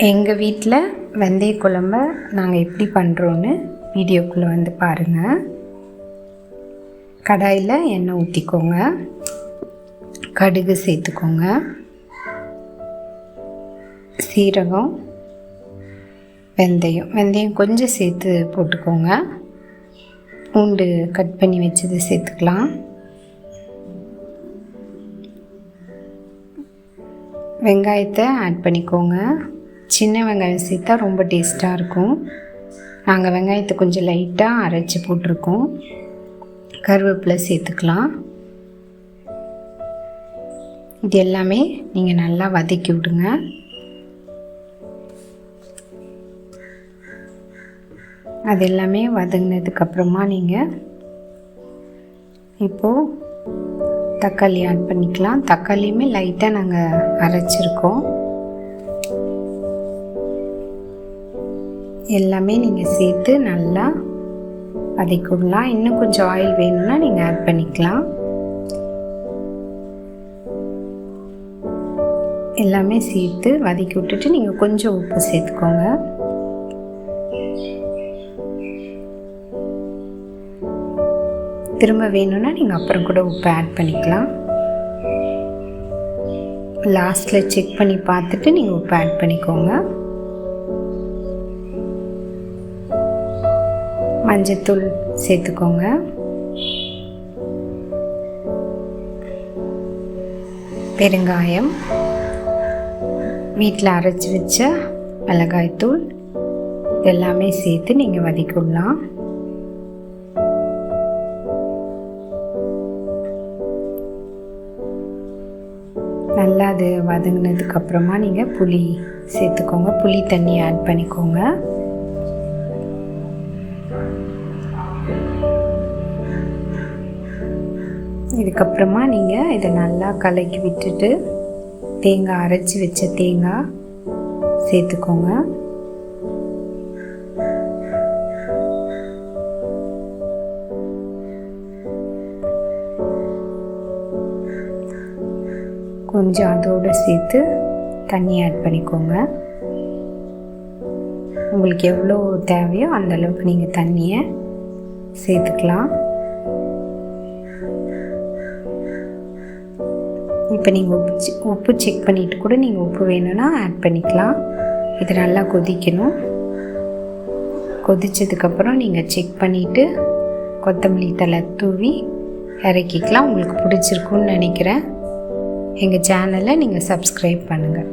எங்கள் வீட்டில் வெந்தய குழம்ப நாங்கள் எப்படி பண்ணுறோன்னு வீடியோக்குள்ளே வந்து பாருங்கள். கடாயில் எண்ணெய் ஊற்றிக்கோங்க, கடுகு சேர்த்துக்கோங்க, சீரகம், வெந்தயம் கொஞ்சம் சேர்த்து போட்டுக்கோங்க. பூண்டு கட் பண்ணி வச்சது சேர்த்துக்கலாம். வெங்காயத்தை ஆட் பண்ணிக்கோங்க. சின்ன வெங்காயம் சேர்த்தா ரொம்ப டேஸ்ட்டாக இருக்கும். நாங்கள் வெங்காயத்தை கொஞ்சம் லைட்டாக அரைச்சி போட்டிருக்கோம். கருவேப்பிலை சேர்த்துக்கலாம். இது எல்லாமே நீங்கள் நல்லா வதக்கி விடுங்க. அது எல்லாமே வதங்கினதுக்கப்புறமா நீங்கள் இப்போது தக்காளி ஆட் பண்ணிக்கலாம். தக்காளியுமே லைட்டாக நாங்கள் அரைச்சிருக்கோம். எல்லாமே நீங்கள் சேர்த்து நல்லா வதக்கிடலாம். இன்னும் கொஞ்சம் ஆயில் வேணும்னா நீங்கள் ஆட் பண்ணிக்கலாம். எல்லாமே சேர்த்து வதக்கி விட்டுட்டு நீங்கள் கொஞ்சம் உப்பு சேர்த்துக்கோங்க. திரும்ப வேணும்னா நீங்கள் அப்புறம் கூட உப்பு ஆட் பண்ணிக்கலாம். லாஸ்ட்டில் செக் பண்ணி பார்த்துட்டு நீங்கள் உப்பு ஆட் பண்ணிக்கோங்க. மஞ்சத்தூள் சேர்த்துக்கோங்க. பெருங்காயம், வீட்டில் அரைச்சி வச்ச மிளகாய்த்தூள் எல்லாமே சேர்த்து நீங்கள் வதக்கிடலாம். நல்லா அது வதங்கினதுக்கப்புறமா நீங்கள் புளி சேர்த்துக்கோங்க. புளி தண்ணி ஆட் பண்ணிக்கோங்க. இதுக்கப்புறமா நீங்கள் இதை நல்லா கலக்கி விட்டுட்டு தேங்காய் அரைச்சி வச்ச தேங்காய் சேர்த்துக்கோங்க. கொஞ்சம் அதோடு சேர்த்து தண்ணி ஆட் பண்ணிக்கோங்க. உங்களுக்கு எவ்வளோ தேவையோ அந்தளவுக்கு நீங்கள் தண்ணியை சேர்த்துக்கலாம். இப்போ நீங்கள் உப்பு செக் பண்ணிவிட்டு கூட நீங்கள் உப்பு வேணும்னா ஆட் பண்ணிக்கலாம். இது நல்லா கொதிக்கணும். கொதித்ததுக்கப்புறம் நீங்கள் செக் பண்ணிவிட்டு கொத்தமல்லி தழை தூவி இறக்கிக்கலாம். உங்களுக்கு பிடிச்சிருக்குன்னு நினைக்கிறேன். எங்கள் சேனலை நீங்கள் சப்ஸ்கிரைப் பண்ணுங்கள்.